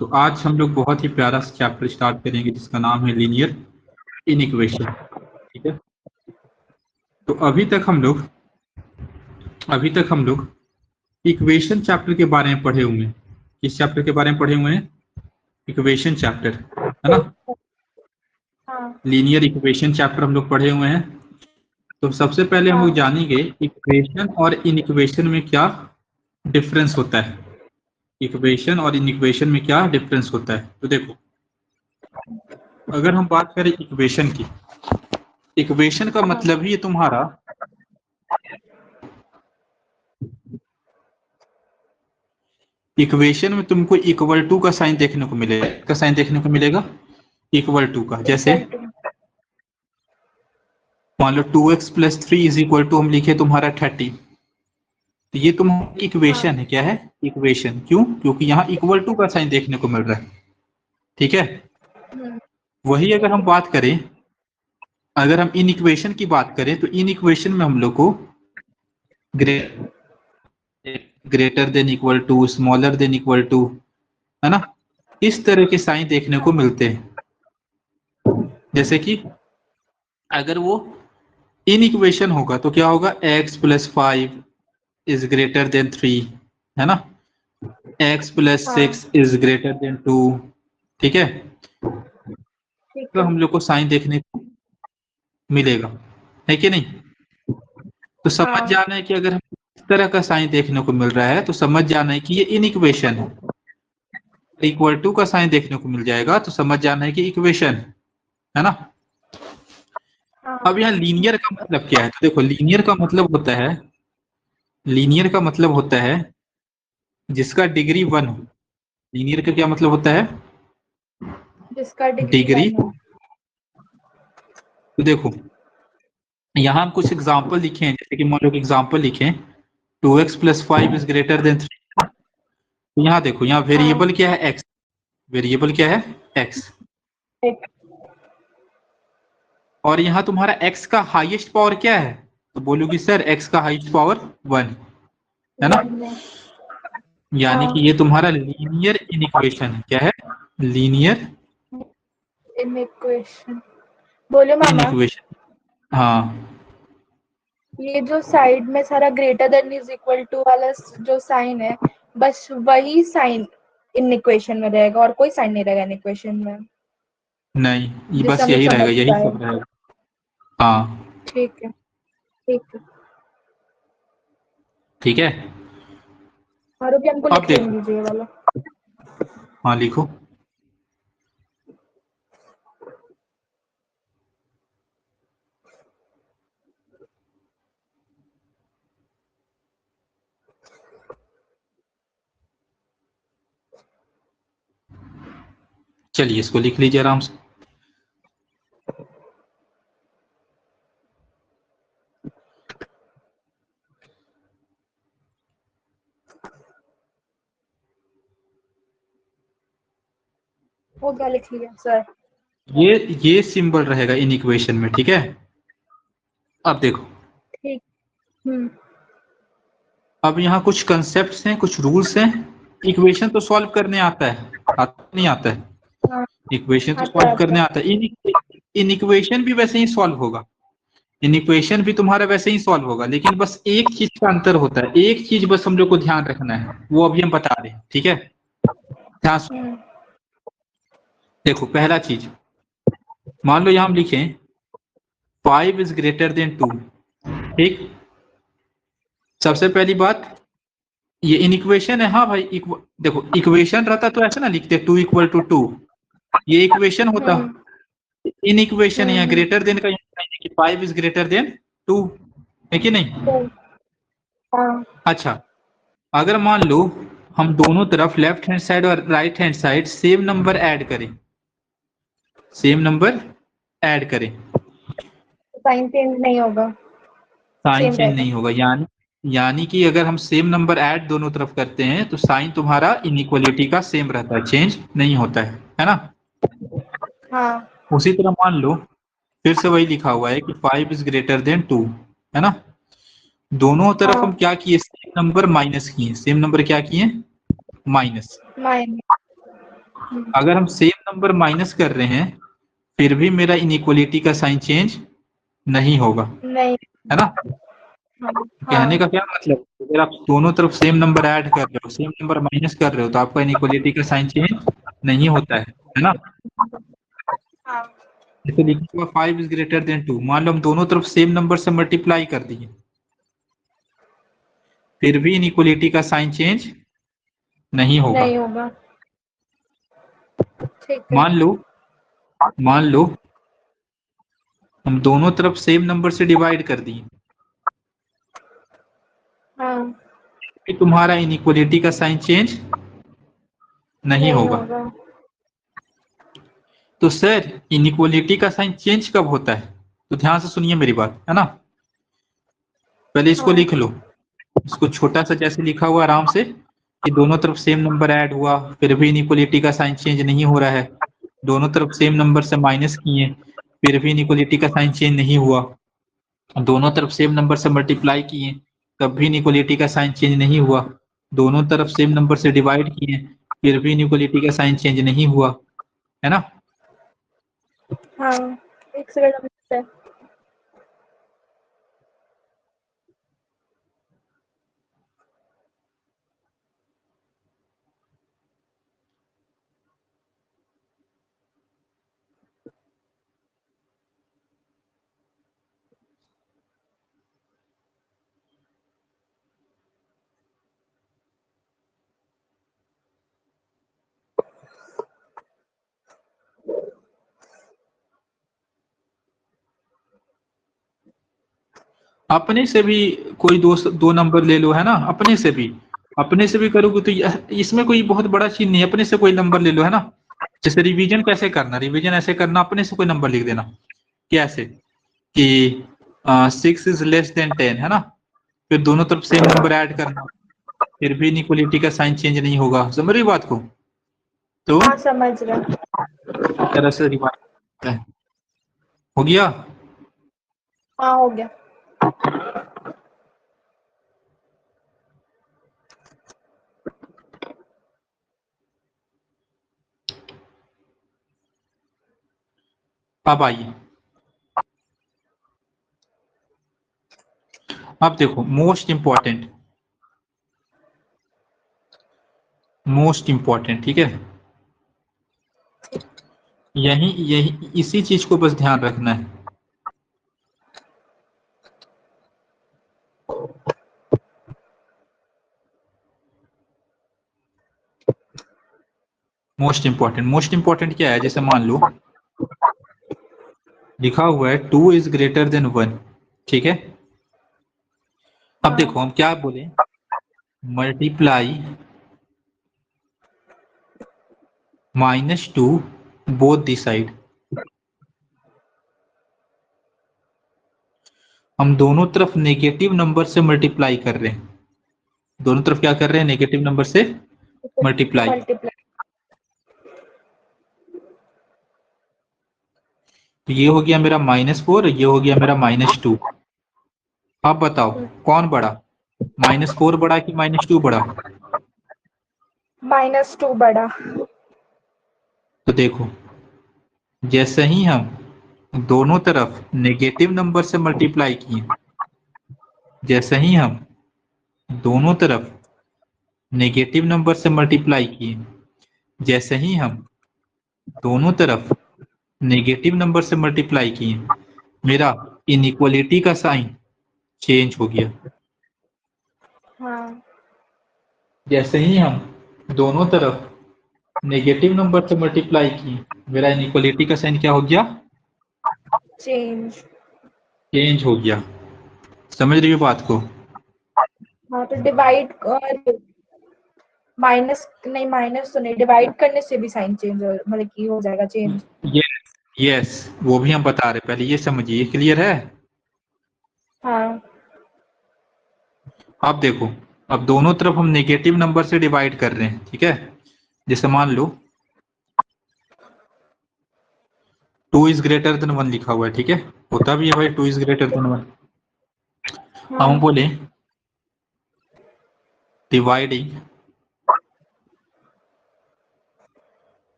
तो आज हम लोग बहुत ही प्यारा सा चैप्टर स्टार्ट करेंगे जिसका नाम है लीनियर इनइक्वेशन। ठीक है, तो अभी तक हम लोग इक्वेशन चैप्टर के बारे में पढ़े हुए हैं। किस चैप्टर के बारे में पढ़े हुए हैं? इक्वेशन चैप्टर, है ना। लीनियर इक्वेशन चैप्टर हम लोग पढ़े हुए हैं। तो सबसे पहले हम लोग जानेंगे इक्वेशन और इनइक्वेशन में क्या डिफरेंस होता है। इक्वेशन और इनइक्वेशन में क्या डिफरेंस होता है, तो देखो, अगर हम बात करें इक्वेशन की, इक्वेशन का मतलब ही तुम्हारा इक्वेशन में तुमको इक्वल टू का साइन देखने को मिलेगा। का साइन देखने को मिलेगा इक्वल टू का। जैसे मान लो 2x + 3 = हम लिखे तुम्हारा 30, तो ये तुम्हारा इक्वेशन है। क्या है? इक्वेशन। क्यों? क्योंकि यहाँ इक्वल टू का साइन देखने को मिल रहा है। ठीक है, वही अगर हम बात करें, अगर हम इन इक्वेशन की बात करें तो इन इक्वेशन में हम लोग को greater than equal to, smaller than equal to, है ना, इस तरह के साइन देखने को मिलते हैं। जैसे कि अगर वो इन इक्वेशन होगा तो क्या होगा? x + 5 > 3, है ना, x + 6 > 2। ठीक है, तो हम लोग को साइन देखने को मिलेगा, है कि नहीं? तो समझ जाना है कि अगर हम इस तरह का साइन देखने को मिल रहा है तो समझ जाना है कि ये इन इक्वेशन है। इक्वल टू का साइन देखने को मिल जाएगा तो समझ जाना है कि इक्वेशन है ना। अब यहाँ लीनियर का मतलब क्या है? तो देखो, लीनियर का मतलब होता है जिसका डिग्री 1 हो। लीनियर का क्या मतलब होता है? जिसका डिग्री। तो देखो, यहाँ हम कुछ एग्जाम्पल लिखे हैं। जैसे कि मान लो एग्जाम्पल लिखें 2x + 5 > 3। तो यहाँ देखो, यहाँ वेरिएबल क्या है? x। वेरिएबल क्या है? x। और यहाँ तुम्हारा x का हाईएस्ट पावर क्या है? तो बोलोगी सर x का हाईएस्ट पावर 1, है ना। यानी कि ये तुम्हारा लीनियर इनइक्वेशन है। क्या है? Linear inequation. बोलो मामा। इनइक्वेशन। हाँ, ये जो साइड में सारा greater than is equal to वाला जो साइन है, बस वही साइन इनइक्वेशन में रहेगा और कोई साइन नहीं रहेगा इनइक्वेशन में। नहीं, ये जिससे बस हम लोग यही समझ रहेगा, यही पाए। सब रहेगा। हाँ, ठीक है, ठीक है। ठीक है। और भी हमको अब लिख लेने देखो, दीजिए ये वाला। हाँ लिखो। चलिए इसको लिख लीजिए आराम से। वो क्या लिख लिया सर? ये सिंबल रहेगा इन इक्वेशन में। ठीक है, अब देखो, ठीक। अब यहाँ कुछ कंसेप्ट्स हैं, कुछ रूल्स हैं। इक्वेशन तो सॉल्व करने आता है, नहीं आता है? हाँ, इक्वेशन तो आता सॉल्व आता। करने आता है। इन इक्वेशन भी वैसे ही सॉल्व होगा। इन इक्वेशन भी तुम्हारा वैसे ही सॉल्व होगा, लेकिन बस एक चीज का अंतर होता है। एक चीज बस हम लोग को ध्यान रखना है, वो अभी हम बता रहे हैं। ठीक है, ध्यान सुनो। देखो, पहला चीज, मान लो यहाँ हम लिखें 5 > 2। ठीक, सबसे पहली बात, ये इन इक्वेशन है। हाँ भाई, देखो, इक्वेशन रहता तो ऐसा ना लिखते 2 = 2, ये इक्वेशन होता। इन इक्वेशन या ग्रेटर देन का कि 5 > 2, है कि नहीं? अच्छा, अगर मान लो हम दोनों तरफ लेफ्ट हैंड साइड और right hand side same number add करें, साइन चेंज नहीं होगा, साइन सेम चेंज रहेगा। नहीं होगा। यानी कि अगर हम सेम नंबर ऐड दोनों तरफ करते हैं तो साइन तुम्हारा इनइक्वालिटी का सेम रहता है, चेंज नहीं होता है ना। हाँ, उसी तरह मान लो, फिर से वही लिखा हुआ है कि 5 > 2, है ना। दोनों तरफ हम क्या किए? सेम नंबर माइनस किए। सेम नंबर क्या किए? माइनस। अगर हम सेम नंबर माइनस कर रहे हैं फिर भी मेरा इनइक्वलिटी का साइन चेंज नहीं होगा, नहीं। है ना। हाँ। कहने हाँ। का क्या मतलब, अगर आप दोनों तरफ सेम नंबर ऐड कर रहे हो, सेम नंबर माइनस कर रहे हो, तो आपका इनइक्वलिटी का साइन चेंज नहीं होता है ना। हाँ। जैसे लिखा हुआ 5 इज ग्रेटर देन 2, मान लो हम दोनों तरफ सेम नंबर से मल्टीप्लाई कर दिए, फिर भी इनइक्वलिटी का साइन चेंज नहीं होगा। नहीं होगा। ठीक है। मान लो मान लो हम दोनों तरफ सेम नंबर से डिवाइड कर दिए, हाँ। कि तुम्हारा इनइक्वलिटी का साइन चेंज नहीं नहीं होगा। होगा। तो सर इनइक्वलिटी का साइन चेंज कब होता है, तो ध्यान से सुनिए मेरी बात, है ना। पहले इसको हाँ। लिख लो, इसको छोटा सा जैसे लिखा हुआ आराम से, कि दोनों तरफ सेम नंबर ऐड हुआ फिर भी इनइक्वलिटी का साइन चेंज नहीं हो रहा है, दोनों तरफ सेम नंबर से माइनस किए फिर भी इनइक्वलिटी का साइन चेंज नहीं हुआ, दोनों तरफ सेम नंबर से मल्टीप्लाई किए तब भी इनइक्वलिटी का साइन चेंज नहीं हुआ, दोनों तरफ सेम नंबर से डिवाइड किए फिर भी इनइक्वलिटी का साइन चेंज नहीं हुआ, है ना। हाँ। एक सेकंड। अपने से भी कोई दो नंबर ले लो, है ना, अपने से भी करोगे तो इसमें कोई बहुत बड़ा चीज नहीं है, अपने से कोई नंबर ले लो, है ना। जैसे रिवीजन कैसे करना, रिवीजन ऐसे करना, अपने से कोई नंबर लिख देना, कैसे कि 6 इज लेस देन 10, है ना, फिर दोनों तरफ सेम नंबर ऐड करना फिर भी इनइक्वलिटी का साइन चेंज नहीं होगा, समझ रही बात को। तो हाँ, समझ रहा। इस तरह से रिवाइज है। हो गया। हाँ, हो गया। अब आइए, अब देखो मोस्ट इंपॉर्टेंट, ठीक है, यही यही इसी चीज को बस ध्यान रखना है। मोस्ट इंपॉर्टेंट क्या है, जैसे मान लो लिखा हुआ है 2 इज ग्रेटर देन 1, ठीक है। अब हाँ। देखो हम क्या बोले, मल्टीप्लाई -2 बोथ दी साइड, हम दोनों तरफ नेगेटिव नंबर से मल्टीप्लाई कर रहे हैं, दोनों तरफ क्या कर रहे हैं, नेगेटिव नंबर से मल्टीप्लाई। मल्टीप्लाई। तो ये हो गया मेरा -4, ये हो गया मेरा -2। अब बताओ कौन बड़ा, -4 बड़ा कि -2 बड़ा। -2 बड़ा। तो देखो जैसे ही हम दोनों तरफ नेगेटिव नंबर से मल्टीप्लाई किए, जैसे ही हम दोनों तरफ नेगेटिव नंबर से मल्टीप्लाई किए, जैसे ही हम दोनों तरफ नेगेटिव नंबर से मल्टीप्लाई किए, मेरा इनइक्वलिटी का साइन चेंज हो गया। हाँ। जैसे ही हम दोनों तरफ नेगेटिव नंबर से मल्टीप्लाई किए, मेरा इनइक्वलिटी का साइन क्या हो गया, चेंज। चेंज हो गया। समझ रही हो बात को। हाँ, तो डिवाइड और माइनस नहीं, माइनस तो नहीं, डिवाइड करने से भी साइन चेंज हो, मतलब की हो जाएगा चेंज। यस यस, वो भी हम बता रहे, पहले ये समझिए, क्लियर है। हाँ। अब देखो, अब दोनों तरफ हम नेगेटिव नंबर से डिवाइड कर रहे हैं, ठीक है। जैसे मान लो 2 इज ग्रेटर देन 1 लिखा हुआ है, ठीक है, होता भी है भाई 2 इज ग्रेटर देन 1। हाँ। हम बोले dividing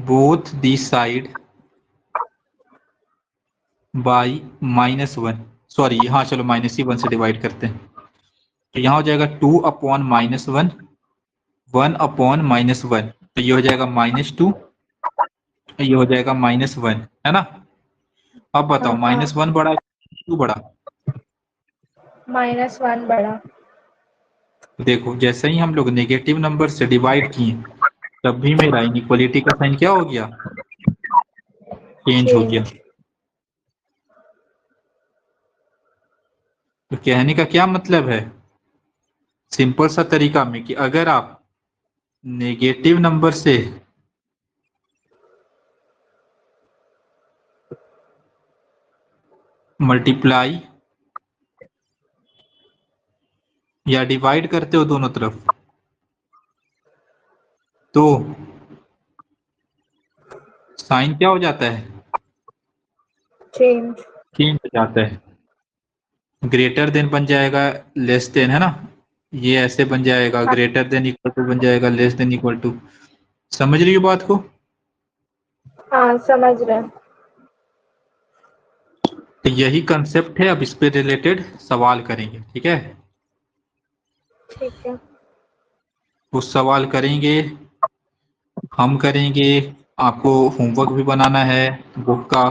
both the side by -1, sorry हाँ चलो -1 से डिवाइड करते हैं, तो यहाँ हो जाएगा 2/-1, 1/-1, तो ये हो जाएगा -2, ये हो जाएगा -1, है ना। अब बताओ हाँ -1 बड़ा है 2 बड़ा। -1 बड़ा। तो देखो जैसे ही हम लोग नेगेटिव नंबर से डिवाइड किए तब भी मेरा इनइक्वालिटी का साइन क्या हो गया, चेंज हो गया। चेंज। तो कहने का क्या मतलब है, सिंपल सा तरीका में, कि अगर आप नेगेटिव नंबर से मल्टीप्लाई या डिवाइड करते हो दोनों तरफ, तो साइन क्या हो जाता है, चेंज। चेंज हो जाता है। ग्रेटर देन बन जाएगा लेस देन, है ना, ये ऐसे बन जाएगा, हाँ ग्रेटर देन इक्वल टू बन जाएगा लेस देन इक्वल टू। समझ रही हो बात को। हाँ समझ रहे हैं। तो यही कंसेप्ट है, अब इस पे रिलेटेड सवाल करेंगे, ठीक है। ठीक है। कुछ सवाल करेंगे, हम करेंगे, आपको होमवर्क भी बनाना है बुक का,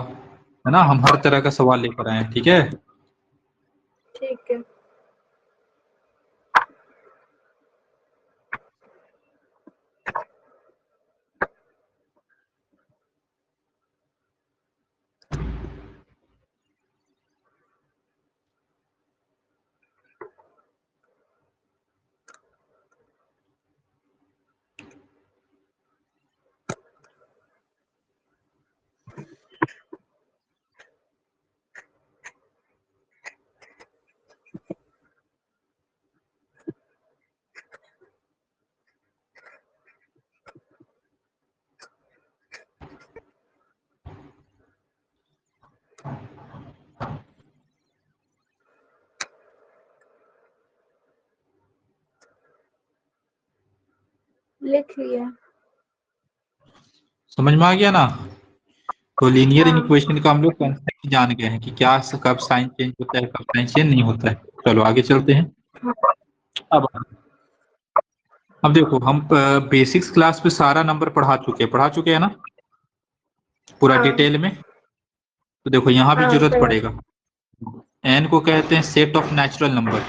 है ना, हम हर तरह का सवाल लेकर आए हैं, ठीक है। ठीक है। लिख लिया। समझ में आ गया ना। तो लीनियर हाँ इक्वेशन का हम लोग कंसेप्ट जान गए हैं कि क्या, कब साइन चेंज होता है, कब साइन चेंज नहीं होता है। चलो आगे चलते हैं। अब देखो हम बेसिक्स क्लास पे सारा नंबर पढ़ा चुके हैं ना, पूरा हाँ डिटेल में। तो देखो यहाँ भी हाँ जरूरत पढ़ा। पड़ेगा। एन को कहते हैं सेट ऑफ नेचुरल नंबर।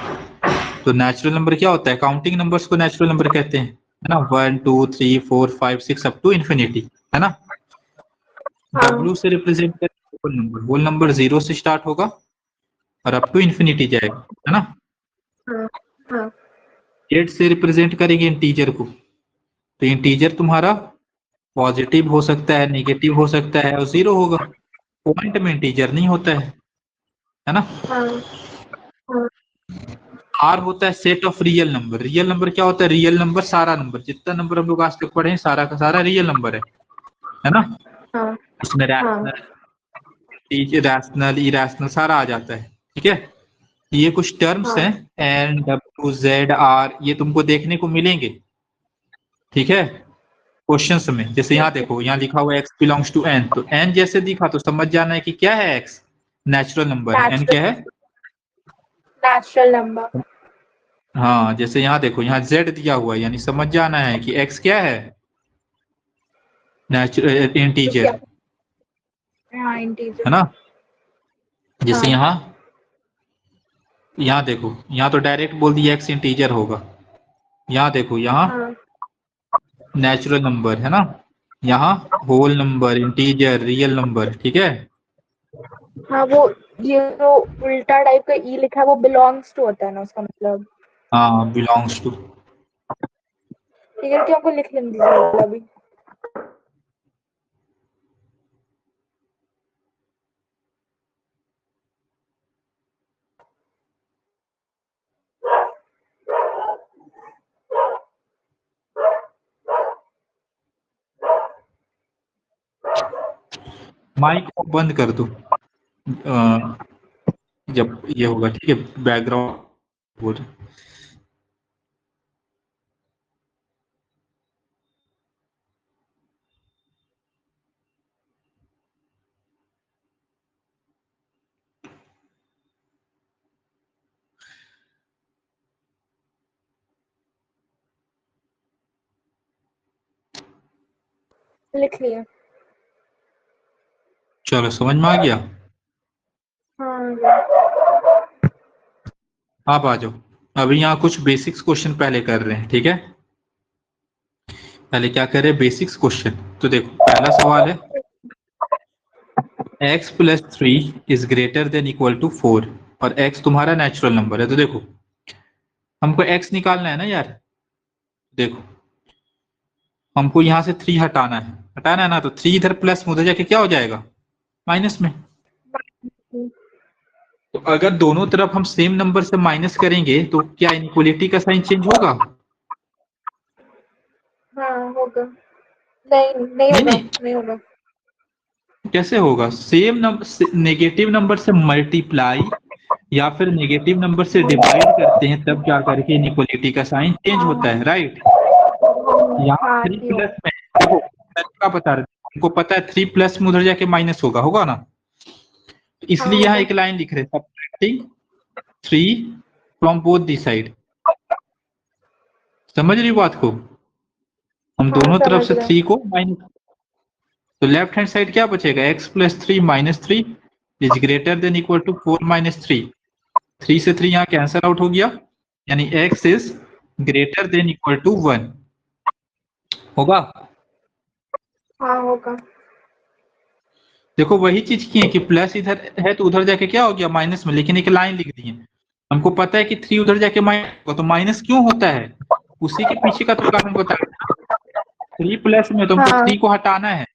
तो नेचुरल नंबर क्या होता है, काउंटिंग नंबर्स को नेचुरल नंबर कहते हैं, है ना, 1 2 3 4 5 6 अप टू इन्फिनिटी, है ना। हाँ डब्ल्यू से रिप्रेजेंट करें होल नंबर 0 से स्टार्ट होगा और अप टू इन्फिनिटी जाएगा, है ना। हाँ हाँ 8 से रिप्रेजेंट करेंगे इंटीजर को, तो इंटीजर तुम्हारा पॉजिटिव हो सकता है, नेगेटिव हो सकता है, और 0 होगा। पॉइंट में इंटीजर नहीं होता है ना। हाँ हाँ आर होता है set of real number. Real number क्या होता है, रियल नंबर सारा नंबर, जितना नंबर हम लोग आज तक पढ़े हैं सारा का सारा रियल नंबर है ना। हाँ इसमें हाँ रैशनल, रैशनल, इरेशनल सारा आ जाता है, ठीक है। ये कुछ टर्म्स हाँ हैं, एन डब्ल्यू जेड आर, ये तुमको देखने को मिलेंगे, ठीक है, क्वेश्चंस में। जैसे यहाँ ठीक है। देखो, यहाँ लिखा हुआ x बिलोंग्स टू n, तो n जैसे दिखा तो समझ जाना है कि क्या है, x नेचुरल नंबर है, n नेचुरल क्या है। Natural number. हाँ जैसे यहाँ देखो, यहाँ z दिया हुआ है, यानी समझ जाना है कि x क्या है, नेचुरल तो क्या। इंटीजर, हाँ इंटीजर। है ना। जैसे हाँ यहाँ देखो, यहाँ तो डायरेक्ट बोल दिया x इंटीजर होगा। यहाँ देखो, यहाँ हाँ नेचुरल नंबर, है ना, यहाँ whole number, integer, real number, ठीक है। हाँ वो ये जो उल्टा टाइप का ई लिखा है वो बिलोंग्स टू होता है ना उसका मतलब। हाँ बिलोंग्स टू। ठीक है, क्या हमको लिख लेने दीजिए अभी। माइक को बंद कर दो जब ये होगा, ठीक है, बैकग्राउंड बोल। लिख लिया। चलो समझ में आ गया। हाँ। आप आ जाओ। अभी यहाँ कुछ बेसिक्स क्वेश्चन पहले कर रहे हैं, ठीक है। पहले क्या कर रहे हैं, बेसिक्स क्वेश्चन। तो देखो पहला सवाल है, x plus 3 is greater than equal to 4 और x तुम्हारा नेचुरल नंबर है। तो देखो हमको x निकालना है ना यार। देखो हमको यहाँ से 3 हटाना है ना, तो 3 इधर प्लस में, उधर जाके क्या हो जाएगा, माइनस में। तो अगर दोनों तरफ हम सेम नंबर से माइनस करेंगे तो क्या इनइक्वलिटी का साइन चेंज होगा? हाँ होगा। नहीं नहीं नहीं होगा, नहीं, नहीं होगा। कैसे होगा? सेम नंबर, नेगेटिव नंबर से मल्टीप्लाई या फिर नेगेटिव नंबर से डिवाइड करते हैं तब जा करके इनइक्वलिटी का साइन चेंज होता है, राइट। यहाँ हाँ 3 नहीं प्लस होगा। में, देखो मैं क्या बता रहा हूँ, हमको पता है 3 प्लस में उधर जाके माइनस होगा ना, तो हाँ इसलिए यहाँ होगा। एक लाइन लिख रहे हैं, subtracting 3 from both the side. समझ रही हो बात को? हम हाँ दोनों तरफ समझ से गए। 3 को माइनस, तो लेफ्ट हैंड साइड क्या बचेगा, x plus 3 minus 3 is greater than equal to 4 minus 3। 3 से 3 यहाँ कैंसल आउट हो गया, यानी x is greater than equal to 1 होगा। हाँ होगा। देखो वही चीज की है कि प्लस इधर है तो उधर जाके क्या हो गया, माइनस में, लेकिन एक लाइन लिख दी है। हमको पता है कि 3 उधर जाके माइनस होगा, तो माइनस क्यों होता है, उसी के पीछे का तो कारण बता रहे हैं। 3 प्लस में तो हमको हाँ 3 को हटाना है,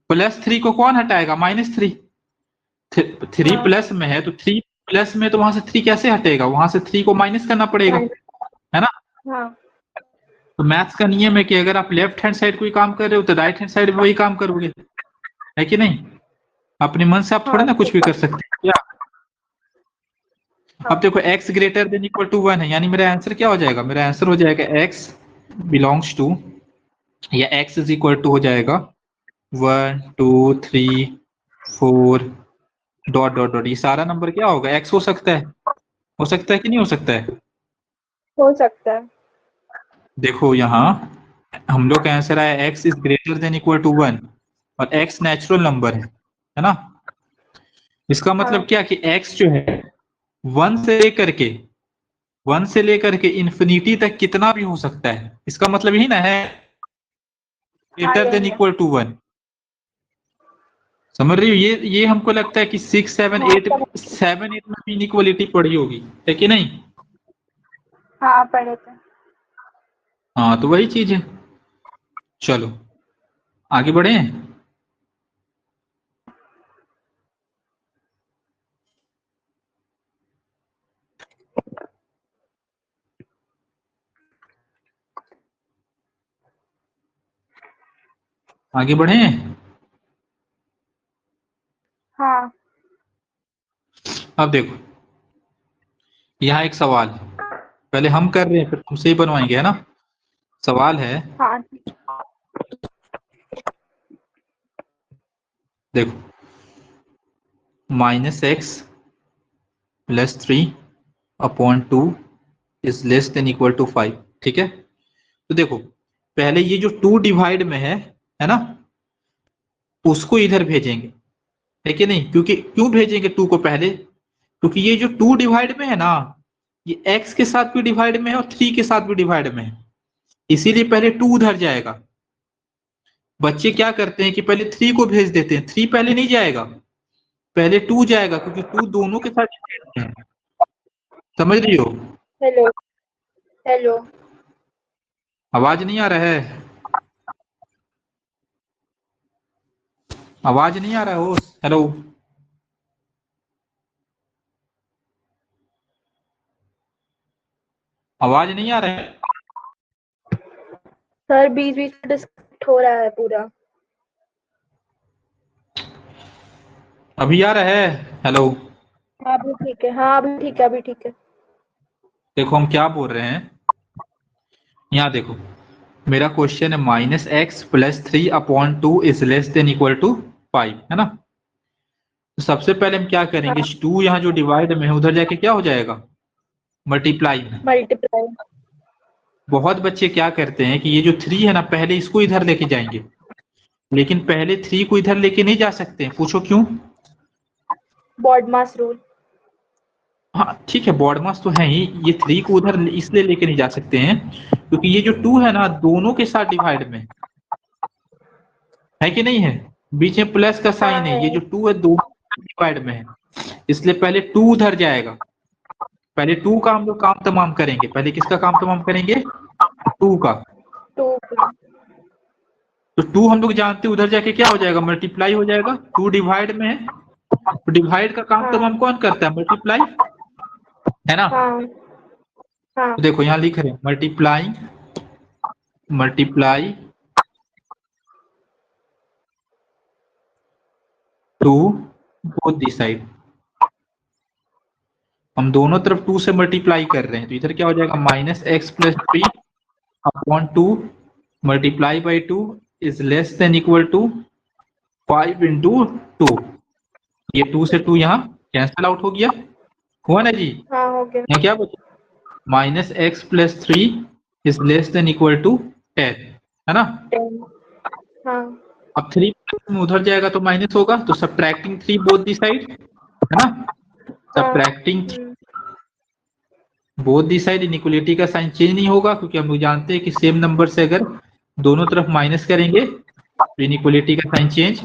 प्लस 3 को कौन हटाएगा, माइनस 3। 3 हाँ प्लस में है तो 3 प्लस में तो वहां से 3 कैसे हटेगा, वहां से 3 को माइनस करना पड़ेगा, है ना। हाँ तो मैथ्स का नियम है कि अगर आप लेफ्ट हैंड साइड कोई काम कर रहे हो तो राइट हैंड साइड में वही काम करोगे, है कि नहीं। अपने मन से आप थोड़े हाँ ना कुछ भी कर सकते हैं क्या। अब हाँ देखो x greater than equal to 1 है, यानी मेरा आंसर क्या हो जाएगा, मेरा आंसर हो जाएगा x बिलोंग्स टू, या x इज इक्वल टू हो जाएगा 1 2 3 4 डॉट डॉट डॉट, ये सारा नंबर क्या होगा, x हो सकता है, हो सकता है कि नहीं हो सकता है। हो सकता है। देखो यहाँ हम लोग का आंसर आया x is greater than equal to 1 और x नेचुरल नंबर है ना। इसका मतलब हाँ क्या कि x जो है 1 से लेकर के 1 से लेकर के इन्फिनिटी तक कितना भी हो सकता है, इसका मतलब यही ना है, हाँ ग्रेटर देन यही है। Equal to 1। समझ रही हो, ये हमको लगता है कि 6 7 हाँ 8 7 8 में भी इनइक्वलिटी पड़ी होगी, है कि नहीं। हाँ पढ़े थे। हाँ तो वही चीज है। चलो आगे बढ़े। आगे बढ़े। हाँ अब देखो यहाँ एक सवाल है, पहले हम कर रहे हैं फिर तुमसे ही बनवाएंगे, है ना। सवाल है, हाँ देखो -x plus 3 upon 2 is less than equal to 5, ठीक है। तो देखो पहले ये जो 2 डिवाइड में है ना, उसको इधर भेजेंगे, है कि नहीं। क्योंकि क्यों भेजेंगे 2 को पहले, क्योंकि ये जो 2 डिवाइड में है ना, ये x के साथ भी डिवाइड में है और 3 के साथ भी डिवाइड में है, इसीलिए पहले 2 उधर जाएगा। बच्चे क्या करते हैं कि पहले 3 को भेज देते हैं, 3 पहले नहीं जाएगा, पहले 2 जाएगा, क्योंकि 2 दोनों के साथ divide में है। समझ रही हो, हेलो हेलो। आवाज नहीं आ रहा है, आवाज नहीं आ रहा है हो, हेलो। आवाज नहीं आ रहा है, सर बीच बीच में डिस्कनेक्ट हो रहा है पूरा। अभी आ रहा है, हेलो। हाँ अभी ठीक है, हाँ अभी ठीक है, अभी ठीक है। देखो हम क्या बोल रहे हैं, यहाँ देखो मेरा क्वेश्चन है -x plus 3 upon 2 is less than equal to 5, है ना। तो सबसे पहले हम क्या करेंगे, हाँ 2 यहाँ जो डिवाइड में है उधर जाके क्या हो जाएगा, मल्टीप्लाई में। मल्टीप्लाई। बहुत बच्चे क्या करते हैं कि ये जो 3 है ना, पहले इसको इधर लेके जाएंगे, लेकिन पहले 3 को इधर लेके नहीं जा सकते, पूछो क्यों? BODMAS rule. हाँ ठीक है, बॉड मास तो है ही, ये 3 को उधर इसलिए लेके नहीं जा सकते हैं क्योंकि ये जो 2 है ना दोनों के साथ डिवाइड में है कि नहीं है, बीच में प्लस का हाँ साइन है, है। ये जो 2 है दोनों डिवाइड में है, इसलिए पहले 2 उधर जाएगा। पहले 2 का हम लोग काम तमाम करेंगे, पहले किसका काम तमाम करेंगे? 2 का। 2 का। तो 2 हम लोग जानते हैं उधर जाके क्या हो जाएगा, मल्टीप्लाई हो जाएगा, 2 डिवाइड में है, तो डिवाइड का काम हाँ तमाम कौन करता है? मल्टीप्लाई, है ना? हाँ हाँ। तो देखो यहाँ लिख रहे हैं multiply, multiply two both the side, हम दोनों तरफ 2 से मल्टीप्लाई कर रहे हैं, तो इधर क्या हो जाएगा, minus x plus 3 upon 2 multiply by 2 is less than equal to 5 into 2। ये 2 से 2 यहाँ कैंसिल आउट हो गया, हुआ ना जी? हाँ हो गया। यहाँ क्या बचा, minus x plus 3 is less than equal to 10, है ना? 10। हाँ अब 3 में उधर जाएगा तो माइनस होगा, तो सब्ट्रैक्टिंग 3 बोथ दी साइड, है ना? हाँ। Subtracting both the side, inequality का साइन चेंज नहीं होगा क्योंकि हम लोग जानते हैं कि सेम नंबर से अगर दोनों तरफ माइनस करेंगे तो इनइक्वलिटी का साइन चेंज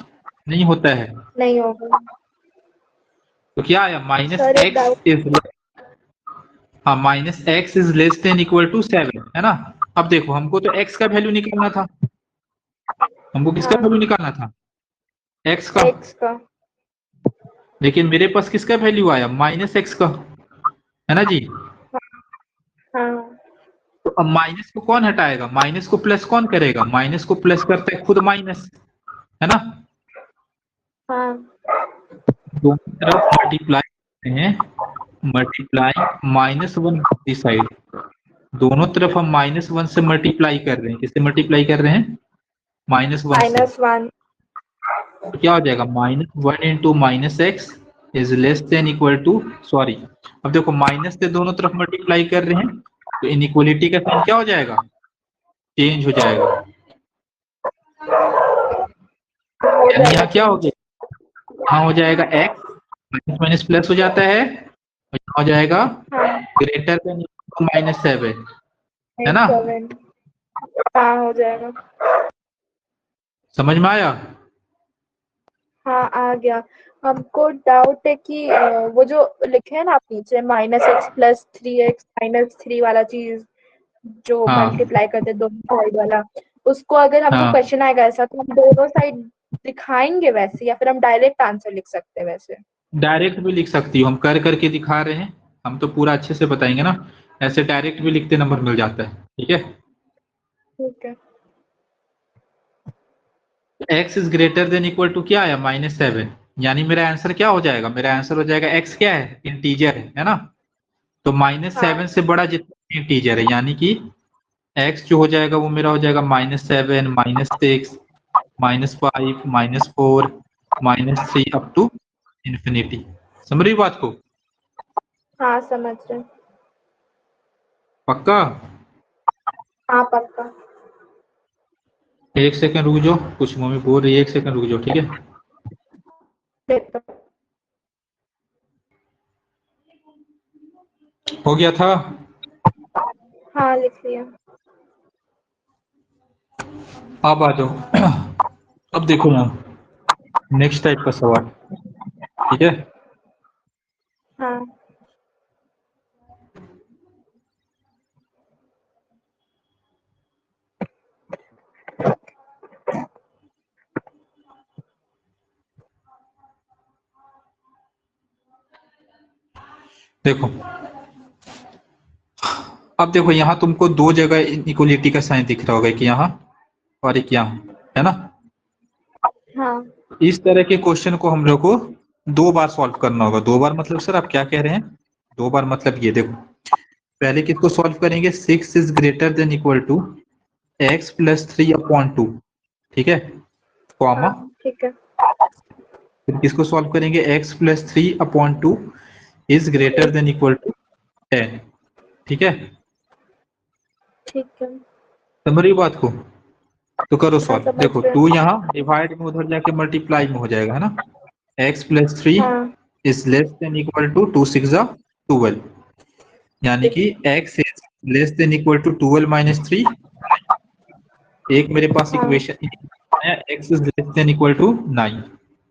नहीं होता है। नहीं होगा। तो क्या आया, माइनस सर एक एक्स डाउट। इज, हाँ minus x is less than equal to 7, है ना? अब देखो हमको तो एक्स का वैल्यू निकालना था, हमको किसका हाँ वैल्यू निकालना था, एक्स का, एक्स का। लेकिन मेरे पास किसका वैल्यू आया, माइनस एक्स का, है ना जी? हाँ तो अब माइनस को कौन हटाएगा, माइनस को प्लस कौन करेगा, माइनस को प्लस करता है खुद माइनस, है ना? हाँ। दोनों तरफ मल्टीप्लाई करते हैं, मल्टीप्लाई -1 दी साइड, दोनों तरफ हम -1 से मल्टीप्लाई कर रहे हैं, किससे मल्टीप्लाई कर रहे हैं, -1 से। -1। तो क्या हो जाएगा, -1 into minus x is less than equal to, sorry, अब देखो माइनस से दोनों तरफ मल्टीप्लाई कर रहे हैं तो इनइक्वलिटी का साइन क्या हो जाएगा, चेंज हो जाएगा, हो यानी जाएगा यहाँ क्या हो चेंज। गया, यहाँ हो जाएगा एक्स माइनस माइनस प्लस हो जाता है, और यहाँ हो जाएगा हाँ ग्रेटर देन -7, है ना? 7। हाँ हो जाएगा। समझ में आया? हाँ आ गया। हमको डाउट है कि वो जो लिखे हैं ना आप नीचे -x प्लस 3x -3 वाला चीज जो हाँ मल्टीप्लाई करते दोनों साइड वाला, उसको अगर हमको हाँ, क्वेश्चन आएगा ऐसा तो हम दोनों साइड दिखाएंगे वैसे या फिर हम डायरेक्ट आंसर लिख सकते हैं वैसे? डायरेक्ट भी लिख सकती हो, हम कर करके दिखा रहे हैं, हम तो पूरा अच्छे से बताएंगे ना, ऐसे डायरेक्ट भी लिखते नंबर मिल जाता है, ठीक है? ठीक है। x is greater than equal to क्या आया, -7, यानी मेरा आंसर क्या हो जाएगा, मेरा आंसर हो जाएगा x क्या है, इंटीजर है ना? तो -7 हाँ से बड़ा जितना इंटीजर है, यानी कि x जो हो जाएगा वो मेरा हो जाएगा -7 -6 -5 -4 -3 अप टू इंफिनिटी। समझ रही बात को? हाँ समझ रहे हैं। पक्का? हाँ पक्का। एक सेकंड रुक जाओ, कुछ मम्मी बोल रही है, एक सेकंड रुक जाओ, ठीक है? देखो। हो गया था? हाँ लिख लिया। अब आ जाओ। अब देखो यहाँ नेक्स्ट टाइप का सवाल, ठीक है? हाँ देखो, अब देखो यहाँ तुमको दो जगह इक्वलिटी का साइन दिख रहा होगा, कि यहाँ और एक यहाँ, है ना? हाँ इस तरह के क्वेश्चन को हम लोग को 2 बार सॉल्व करना होगा। 2 बार मतलब सर आप क्या कह रहे हैं, 2 बार मतलब ये देखो, पहले किसको सॉल्व करेंगे, 6 is greater than equal to x plus 3 upon 2, ठीक है, कॉमा, हाँ ठीक है। फिर किसको सॉल्व करेंगे, x plus 3 upon 2 is greater than equal to 10, ठीक है? ठीक है। समझ रही बात को? तो करो हाँ, सॉल्व। समझ देखो रहे 2 यहाँ डिवाइड में उधर जाके मल्टीप्लाई में हो जाएगा, है ना। x + 3 हाँ is less than equal to 2 6 12, यानी कि x is less than equal to 12 - 3। एक मेरे पास हाँ इक्वेशन आया, x is less than equal to 9,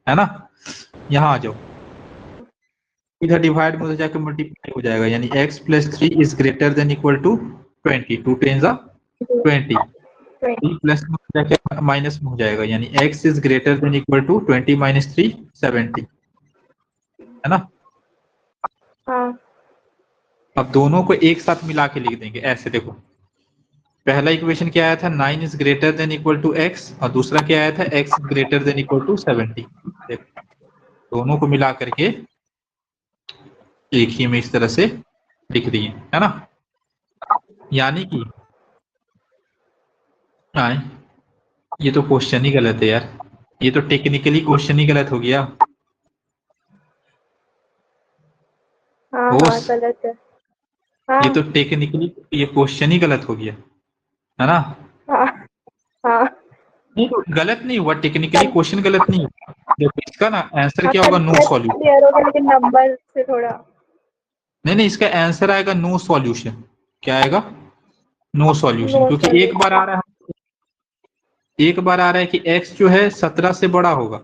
है ना। यहाँ आ जाओ, इधर डिवाइड में उधर जाके मल्टीप्लाई हो जाएगा, यानी x + 3 is greater than equal to 20, 2 10 20, 3 plus में जाके माइनस में हो जाएगा, यानी x is greater than equal to 20 - 3 70, है ना। हाँ अब दोनों को एक साथ मिला के लिख देंगे ऐसे। देखो पहला इक्वेशन क्या आया था, 9 is greater than equal to x, और दूसरा क्या आया था, x is greater than equal to 70। देखो दोनों को मिला करके एक ही में इस तरह से लिख दिए, है ना। यानी कि आए, ये तो क्वेश्चन ही गलत है यार, ये तो टेक्निकली क्वेश्चन ही गलत हो गया। हाँ हाँ, होश, गलत है। ये हाँ तो टेक्निकली ये क्वेश्चन ही गलत हो गया, है ना। हाँ हाँ। नहीं तो गलत नहीं हुआ, टेक्निकली क्वेश्चन गलत नहीं हुआ। देखो इसका ना आंसर क्या होगा, नो सॉल्यूशन। क्लियर हो गया, लेकिन नंबर से थोड़ा। नहीं नहीं, इसका आंसर आएगा नो सॉल्यूशन। क्या आएगा, नो सॉल्यूशन, नो क्योंकि एक बार आ सॉल्यूशन। रहा है, एक बार आ रहा है कि x जो है 17 से बड़ा होगा,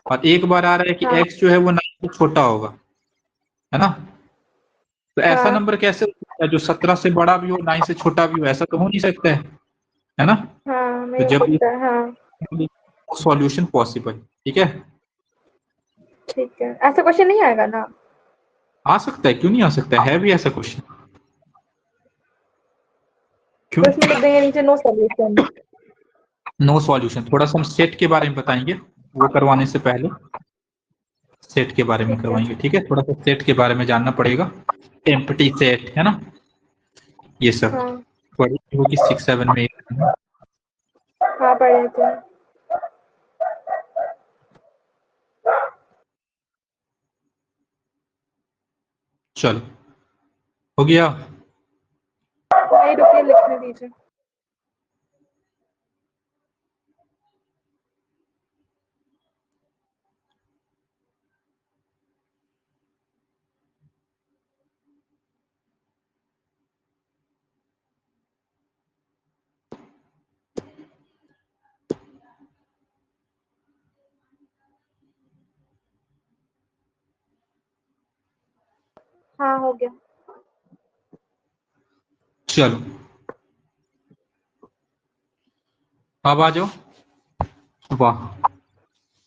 और एक बार आ रहा है कि हाँ x जो है वो 9 से छोटा होगा, है ना। तो ऐसा हाँ नंबर कैसे हो सकता है जो 17 से बड़ा भी हो 9 से छोटा भी हो, ऐसा तो हो नहीं सकता है ना। हाँ, तो नहीं हो जब सकता है, हाँ। ये सॉल्यूशन पॉसिबल, ठीक है। ठीक है, ऐसा क्वेश्चन नहीं आएगा ना। आ सकता है, क्यों नहीं आ सकता है भी ऐसा क्वेश्चन, क्यों। तो उसमें लिख देंगे नीचे नो सॉल्यूशन। No solution. थोड़ा सा हम सेट के बारे में बताएंगे, वो करवाने से पहले सेट के बारे में ठीक है। करवाएंगे, ठीक है। थोड़ा सा सेट के बारे में जानना पड़ेगा, एम्प्टी सेट, है ना, ये सब हाँ पढ़ी होगी 6 7 में। हाँ, पढ़े थे। चलो हो गया। नहीं, रुकिए, लिखने दीजिए। हाँ, हो गया। चलो अब आ जाओ। वाह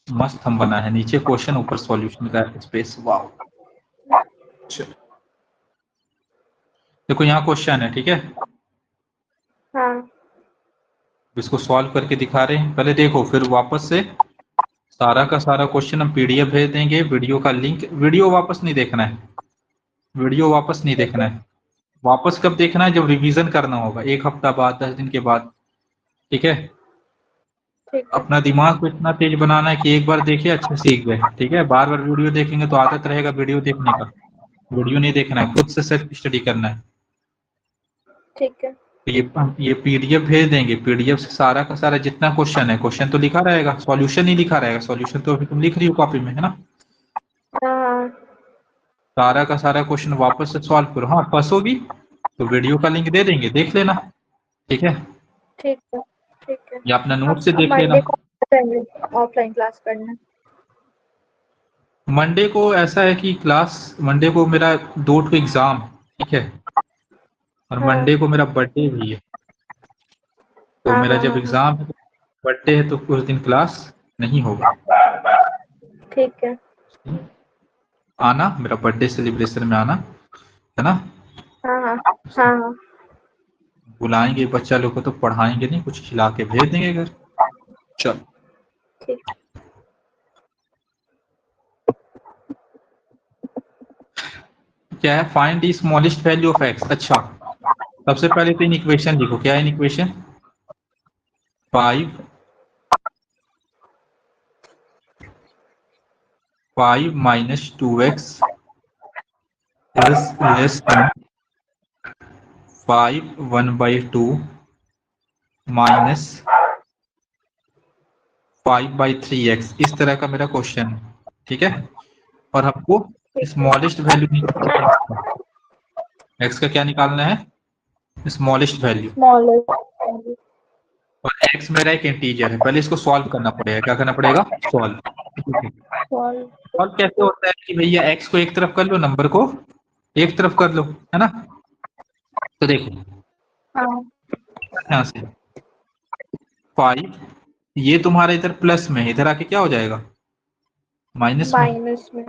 मस्त हम बना है, नीचे क्वेश्चन ऊपर सॉल्यूशन का स्पेस, वाह। चलो देखो यहाँ क्वेश्चन है, ठीक है। हाँ इसको सॉल्व करके दिखा रहे हैं, पहले देखो फिर वापस से सारा का सारा क्वेश्चन हम पीडीएफ भेज देंगे, वीडियो का लिंक। वीडियो वापस नहीं देखना है, वीडियो वापस नहीं ठीक देखना है। है। वापस कब देखना है, जब रिवीजन करना होगा, 1 हफ्ता बाद, 10 दिन के बाद, ठीक है। ठीक है। अपना दिमाग को इतना तेज बनाना है कि एक बार देखिए अच्छे सीख गए, ठीक है। बार बार वीडियो देखेंगे तो आदत रहेगा वीडियो देखने का, वीडियो नहीं देखना है, खुद से सेल्फ स्टडी करना है। ठीक है। तो ये पीडीएफ भेज देंगे, पीडीएफ से सारा का सारा जितना क्वेश्चन है, क्वेश्चन तो लिखा रहेगा, सॉल्यूशन नहीं लिखा रहेगा, सॉल्यूशन तो अभी तुम लिख रही हो कॉपी में, है ना। हाँ हाँ। सारा का सारा क्वेश्चन वापस से सॉल्व करो। हाँ फंसोगी तो वीडियो का लिंक दे देंगे, देख लेना, ठीक है। ठीक है। ठीक है। या अपना नोट से अब देख लेना। मंडे को जाएंगे ऑफलाइन क्लास करने। मंडे को ऐसा है कि क्लास, मंडे को मेरा 2 एग्जाम, ठीक है, और हाँ मंडे को मेरा बर्थडे भी है। तो हाँ मेरा हाँ जब हाँ हाँ। एग्जाम है, बर्थडे है, तो उस दिन क्लास नहीं होगा। ठीक है। आना मेरा बर्थडे सेलिब्रेशन में आना, है ना। हाँ हाँ हाँ हाँ। बुलाएंगे बच्चा लोग को तो पढ़ाएंगे नहीं, कुछ खिला के भेज देंगे घर। चलो ठीक। क्या है, find the smallest value of x. अच्छा सबसे पहले तो इन इक्वेशन लिखो, क्या है in equation, 5 - 2x is less than 5 1/2 minus 5/3x, इस तरह का मेरा क्वेश्चन है, ठीक है। और हमको स्मॉलेस्ट वैल्यू निकालना है, x का क्या निकालना है, स्मॉलेस्ट वैल्यू। स्मॉलेस्ट। और x मेरा एक इंटीजर है, पहले इसको सॉल्व करना पड़ेगा। क्या करना पड़ेगा, सॉल्व। सॉल्व कैसे होता है कि भैया x को एक तरफ कर लो, नंबर को एक तरफ कर लो, है ना। तो देखो हाँ, यहाँ से 5, ये तुम्हारा इधर प्लस में है, इधर आके क्या हो जाएगा, माइनस में। माइनस में।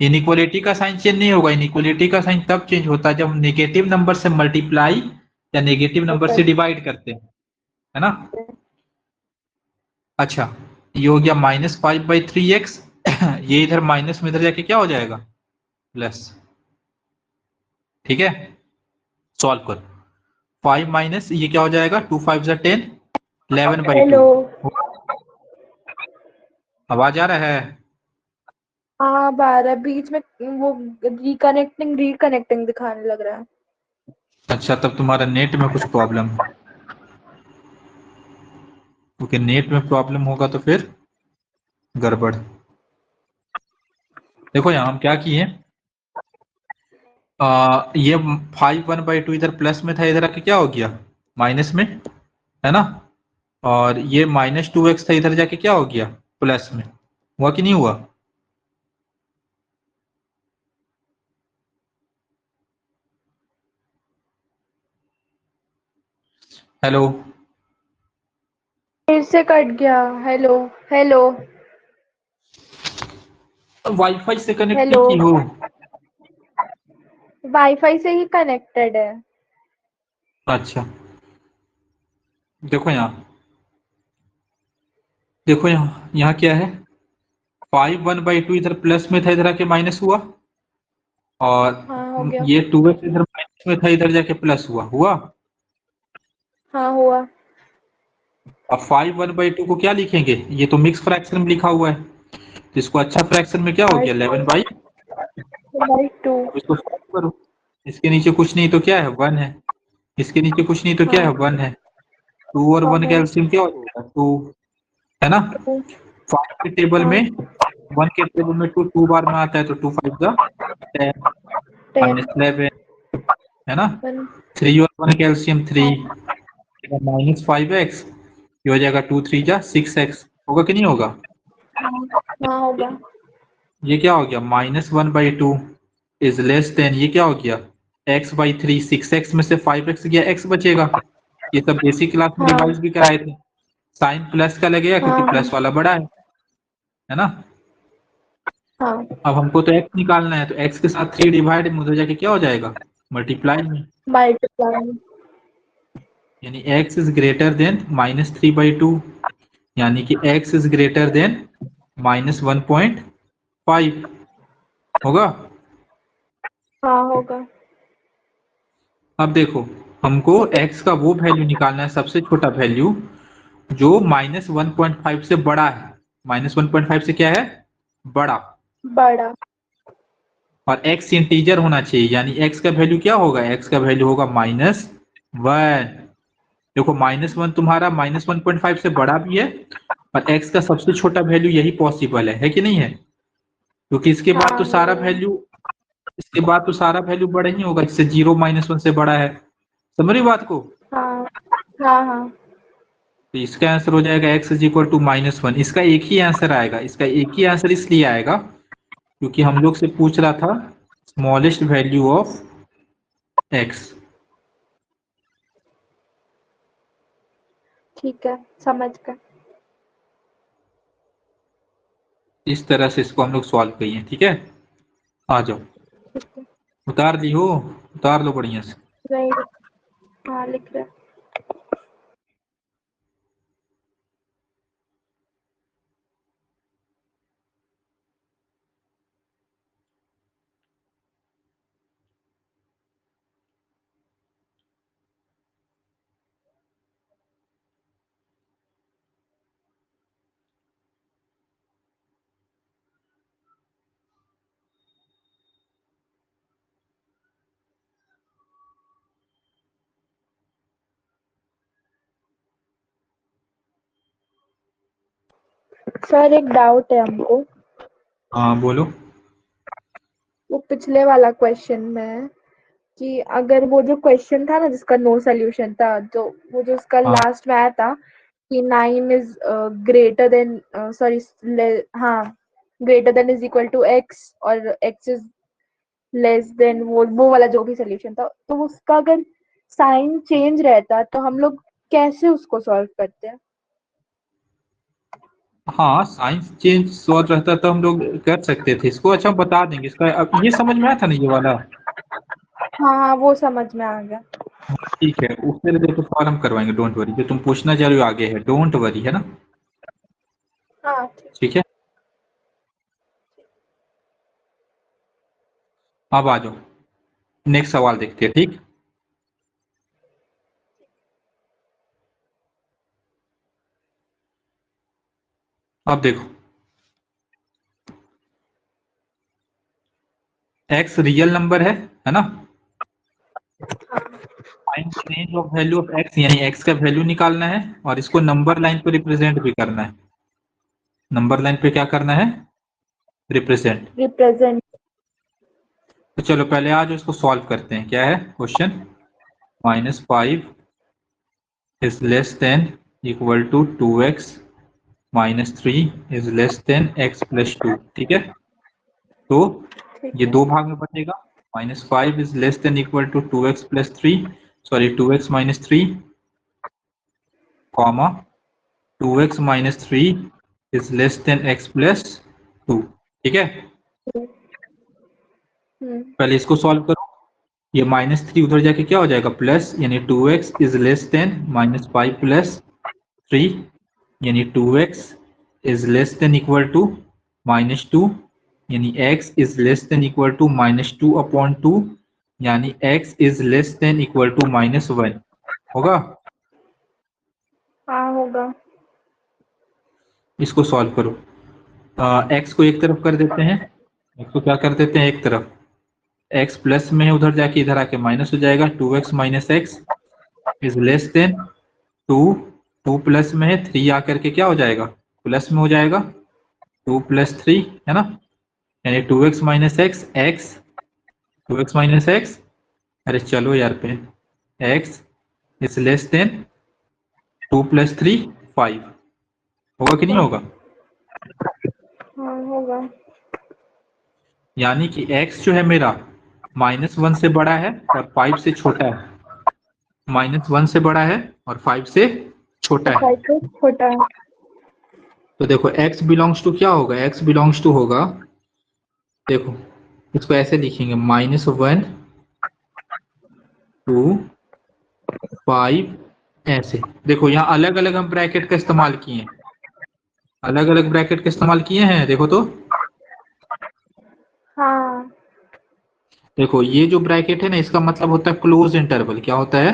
इनइक्वालिटी का साइन चेंज नहीं होगा, इनइक्वालिटी का साइन तब चेंज होता है जब हम नेगेटिव नंबर से मल्टीप्लाई या नेगेटिव नंबर से डिवाइड करते हैं, है ना। अच्छा, ये हो गया -5/3x। ये इधर माइनस में इधर जाके क्या हो जाएगा, प्लस, ठीक है। सॉल्व करो, 5 माइनस ये क्या हो जाएगा, 2 5 10, 11/2। हेलो। आवाज आ रहा है। हाँ, 12 बीच में वो रिकनेक्टिंग दिखाने लग रहा है। अच्छा, तब तुम्हारा नेट में कुछ प्रॉब्लम है, क्योंकि नेट में प्रॉब्लम होगा तो फिर गड़बड़। देखो यहाँ हम क्या किए, ये 5 1/2 इधर प्लस में था, इधर आके क्या हो गया, माइनस में, है ना। और ये -2x था, इधर जाके क्या हो गया, प्लस में। हुआ कि नहीं हुआ। हेलो, फिर से कट गया। हेलो। हेलो। वाईफाई से कनेक्ट हेलो। की हो। वाईफाई से ही कनेक्टेड है। अच्छा, देखो यहाँ, देखो यहाँ, यहाँ क्या है, 5 1/2 इधर प्लस में था, इधर आके माइनस हुआ। और हाँ, हो गया। ये 2x इधर माइनस में था, इधर जाके प्लस हुआ, हुआ। हाँ, हुआ। अब 5 1/2 को क्या लिखेंगे, ये तो मिक्स फ्रैक्शन में लिखा हुआ है, तो इसको अच्छा फ्रैक्शन में क्या हो बाय गया, 11/2। 2। अब इसको सॉल्व करो, इसके नीचे कुछ नहीं तो क्या है, 1 है। इसके नीचे कुछ नहीं तो क्या हाँ, है, 1 है। 2 और हो 1 का गया। एलसीएम क्या हो जाएगा, 2, है ना। 2। 5 के टेबल हाँ, में, 1 के टेबल में 2 2 बार में आता है, तो 2 5 जा 10, 10। -11, है ना। 1। 3 और 1 का एलसीएम 3, हाँ, -5x, ये हो जाएगा 2 3 जा 6x, होगा कि नहीं होगा। हाँ, होगा। ये क्या हो गया, -1/2 इज लेस देन, ये क्या हो गया, x/3, 6x में से 5x गया, x बचेगा। ये सब बेसिक क्लास में हाँ, रिवाइज भी कराए थे। साइन प्लस का लगेगा क्योंकि हाँ, प्लस वाला बड़ा है ना। हाँ। अब हमको तो x निकालना है, तो x के साथ 3 डिवाइड में उधर जाके क्या हो जाएगा, मल्टीप्लाई में। मल्टीप्लाई। यानी x इज ग्रेटर देन -3/2, यानी कि x इज ग्रेटर देन -1.5, होगा। हाँ, होगा। अब देखो, हमको x का वो वैल्यू निकालना है, सबसे छोटा वैल्यू जो -1.5 से बड़ा है। -1.5 से क्या है, बड़ा। बड़ा। और x इंटीजर होना चाहिए, यानी x का वैल्यू क्या होगा, x का वैल्यू होगा -1। देखो -1 तुम्हारा -1.5 से बड़ा भी है, और x का सबसे छोटा वैल्यू यही पॉसिबल है कि नहीं है। क्योंकि इसके बाद तो हाँ, सारा यही है। वैल्यू, इसके बाद तो सारा वैल्यू बड़ा ही होगा, जिससे 0 -1 से बड़ा है। समझ रही बात को। हाँ, हाँ, हाँ। तो इसका आंसर हो जाएगा x इज इक्वल टू -1। इसका एक ही आंसर आएगा, इसका एक ही आंसर इसलिए आएगा क्योंकि हम लोग से पूछ रहा था स्मॉलेस्ट वैल्यू ऑफ x। ठीक है, समझ गए। इस तरह से इसको हम लोग सॉल्व किए, ठीक है। आ जाओ, ठीक है। उतार ली हो, उतार लो बढ़िया से। नहीं। हाँ, लिख रहे। सर एक डाउट है हमको, हाँ बोलो। वो पिछले वाला क्वेश्चन में कि अगर वो जो क्वेश्चन था ना जिसका नो सोल्यूशन था, जो वो जो उसका हाँ लास्ट में आया था कि 9 इज ग्रेटर देन सॉरी हाँ greater than is equal to x और एक्स इज लेस देन वो वाला जो भी सोल्यूशन था, तो उसका अगर साइन चेंज रहता तो हम लोग कैसे उसको सॉल्व करते हैं? हाँ, साइंस चेंज सॉल्व रहता तो हम लोग कर सकते थे इसको। अच्छा हम बता देंगे इसका। अब ये समझ में आया था ना ये वाला? हाँ वो समझ में आ गया। ठीक है, उससे रिलेटेड सवाल हम करवाएंगे, डोंट वरी। जो तुम पूछना चाह रहे हो आगे है, डोंट वरी, है ना? हाँ ठीक। ठीक है, अब आ जाओ, नेक्स्ट सवाल देखते हैं। ठीक, अब देखो, एक्स रियल नंबर है ना? Find change of value of x, यानी एक्स का वैल्यू निकालना है और इसको नंबर लाइन पे रिप्रेजेंट भी करना है। नंबर लाइन पे क्या करना है? रिप्रेजेंट। रिप्रेजेंट। तो चलो पहले आज इसको सॉल्व करते हैं। क्या है question? -5 is less than equal to 2x -3 is less than x plus 2। ठीक है, तो ठीक ये है। दो भाग में बचेगा। -5 is less than equal to 2x plus 3, sorry 2x minus 3, comma 2x minus 3 is less than x plus 2। ठीक है, हम्म। पहले इसको सॉल्व करो। ये -3 उधर जाके क्या हो जाएगा? प्लस, यानी 2x is less then -5 plus 3, यानी 2x is less than equal to -2, यानी x is less than equal to -2 upon 2, यानी x is less than equal to -1 होगा। हाँ होगा। इसको सॉल्व करो। x को एक तरफ कर देते हैं, x को क्या कर देते हैं एक तरफ, x प्लस में है, उधर जाके इधर आके माइनस हो जाएगा। 2x minus x is less than 2, 2 plus में है, 3 आकर के क्या हो जाएगा? प्लस में हो जाएगा। 2 प्लस 3, है ना? यानी 2x minus x, x 2x minus x, अरे चलो यार pen, x is less than 2 plus 3, 5 होगा कि नहीं होगा? हाँ होगा। यानी कि x जो है मेरा -1 से बड़ा है और 5 से छोटा है। -1 से बड़ा है और 5 से छोटा तो है। 5 से छोटा है। तो देखो x बिलोंग्स टू क्या होगा? x बिलोंग्स टू होगा, देखो इसको ऐसे लिखेंगे, -1 टू 5, ऐसे। देखो यहाँ अलग अलग हम ब्रैकेट का इस्तेमाल किए हैं, अलग अलग ब्रैकेट का इस्तेमाल किए हैं, देखो तो। हाँ देखो ये जो ब्रैकेट है ना, इसका मतलब होता है क्लोज इंटरवल। क्या होता है?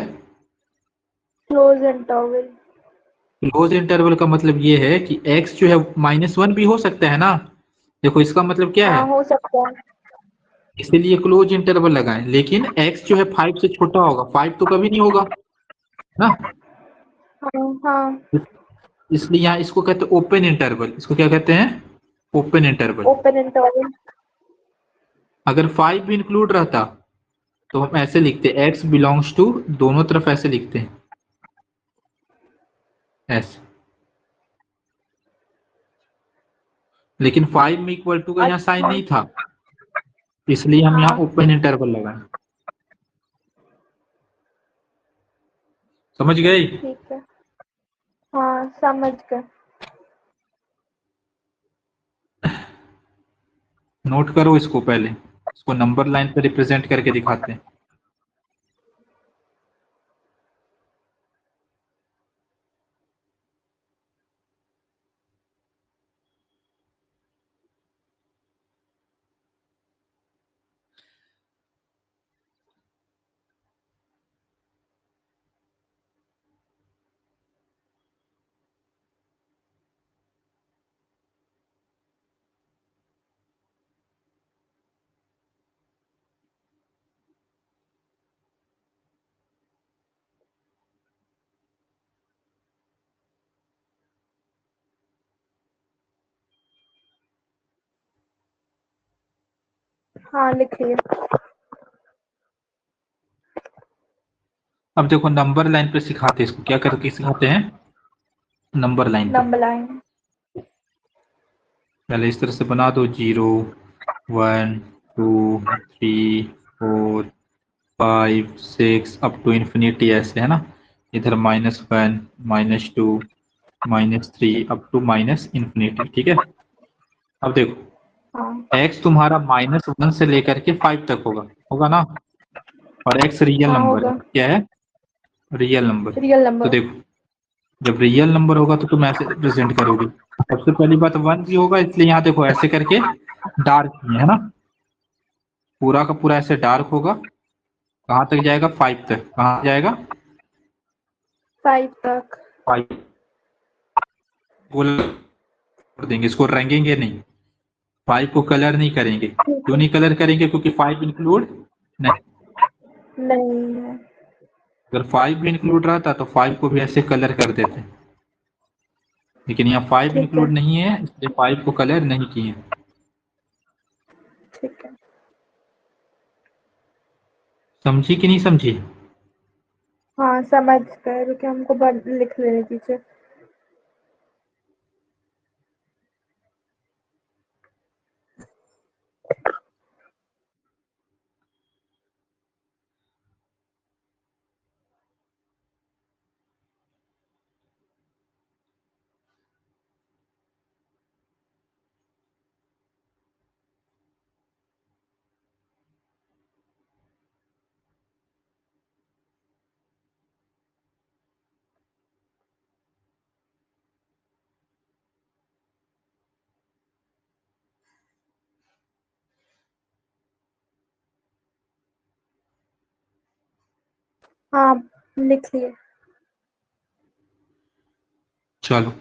Close interval. क्लोज इंटरवल का मतलब ये है कि x जो है -1 भी हो सकता है ना। देखो इसका मतलब क्या है, हाँ हो सकता है। इसीलिए क्लोज इंटरवल लगाएं। लेकिन x जो है 5 से छोटा होगा, 5 तो कभी नहीं होगा ना, हाँ हाँ। इसलिए यहाँ इसको कहते हैं ओपन इंटरवल। इसको क्या कहते हैं? Open interval. Open interval. अगर 5 भी इंक्लूड रहता तो हम ऐसे लिखते x बिलोंग्स टू, दोनों तरफ ऐसे लिखते हैं, ऐसे। लेकिन 5 में इक्वल टू का यहाँ साइन अच्छा। नहीं था, इसलिए हम यहाँ हाँ ओपन इंटरवल लगाए। समझ गए? ठीक है। हाँ समझ गए। नोट करो इसको पहले, इसको नंबर लाइन पे रिप्रेजेंट करके दिखाते हैं। हाँ लिख लिए। अब देखो नंबर लाइन पे सिखाते हैं इसको, क्या करके सिखाते हैं, नंबर लाइन पे। Number line. पहले इस तरह से बना दो, 0 1 2 3 4 5 6 अप टू इन्फिनिटी, ऐसे है ना। इधर -1 -2 -3 अप टू माइनस इन्फिनिटी, ठीक है। अब देखो हाँ x तुम्हारा -1 से लेकर के 5 तक होगा, होगा ना। और x रियल हाँ नंबर है, होगा। क्या है, रियल नंबर। रियल तो नंबर। देखो जब रियल नंबर होगा तो तुम ऐसे रिप्रेजेंट करोगे। सबसे पहली बात 1 भी होगा, इसलिए यहाँ देखो ऐसे करके डार्क है ना, पूरा का पूरा ऐसे डार्क होगा। कहाँ तक जाएगा, 5 तक। कहाँ जाएगा, 5 तक। 5 बोल कर देंगे, इसको रंगेंगे नहीं, 5 को कलर नहीं करेंगे। ठीक क्यों है। नहीं कलर करेंगे, क्योंकि 5 इंक्लूड नहीं। नहीं है। अगर 5 भी इंक्लूड रहता तो 5 को भी ऐसे कलर कर देते, लेकिन यहाँ 5 ठीक है। इंक्लूड नहीं है, इसलिए 5 को कलर नहीं किए। ठीक है। समझी कि नहीं समझी। हाँ समझ गए, रुके हमको लिख लेने दीजिए। हाँ लिख लिए। चलो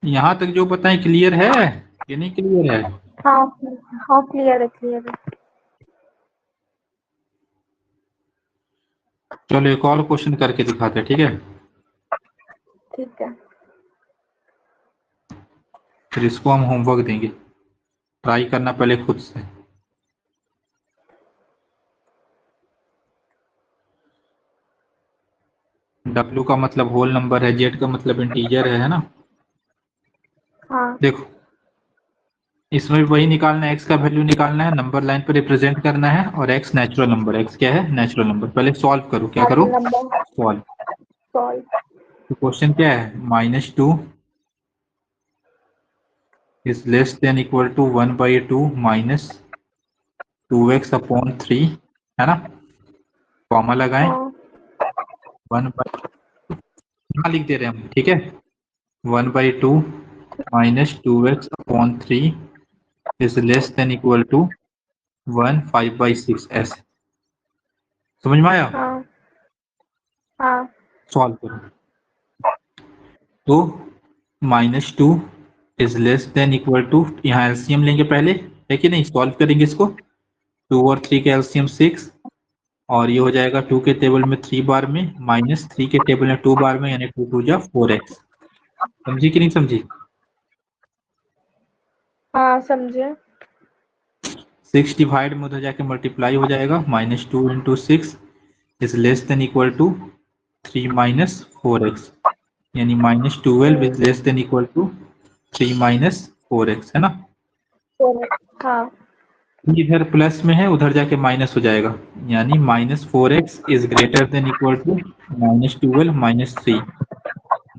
यहाँ तक जो बताएं क्लियर है कि नहीं क्लियर है। हाँ हाँ क्लियर है, क्लियर है। चलो एक और क्वेश्चन करके दिखाते हैं, ठीक है। ठीक है। फिर इसको हम होमवर्क देंगे, ट्राई करना पहले खुद से। W का मतलब होल नंबर है, Z का मतलब इंटीजर है ना। हाँ। देखो इसमें भी वही निकालना है, x का वैल्यू निकालना है, नंबर लाइन पे रिप्रेजेंट करना है, और x नेचुरल नंबर, x क्या है, नेचुरल नंबर। पहले सॉल्व करो, क्या हाँ करो, नंबर सॉल्व। सॉल्व। तो क्वेश्चन क्या है, -2 is less than equal to 1/2 minus 2x upon 3, है ना। कॉमा लगाएं, हाँ यहाँ लिख दे रहे हैं हम, ठीक है। 1/2 minus 2x upon 3 is less than equal to 1 5/6, ऐसे समझ में आया। हाँ हाँ। सॉल्व करो। तो -2 is less than equal to, यहाँ एलसीएम लेंगे पहले, है कि नहीं, सॉल्व करेंगे इसको। 2 और 3 के एलसीएम 6, और ये हो जाएगा 2 के टेबल में 3 बार में, -3 के टेबल में 2 बार में, यानी 2 2 जा 4x। समझी कि नहीं समझी। हाँ समझे। 6 डिवाइड में उधर जाके मल्टीप्लाई हो जाएगा, -2 into 6 is less than equal to 3 minus 4x, यानी -12 is less than equal to 3 minus 4x, है ना। हाँ। इधर प्लस में है, उधर जाके माइनस हो जाएगा, यानी -4x is greater than equal to -12 -3,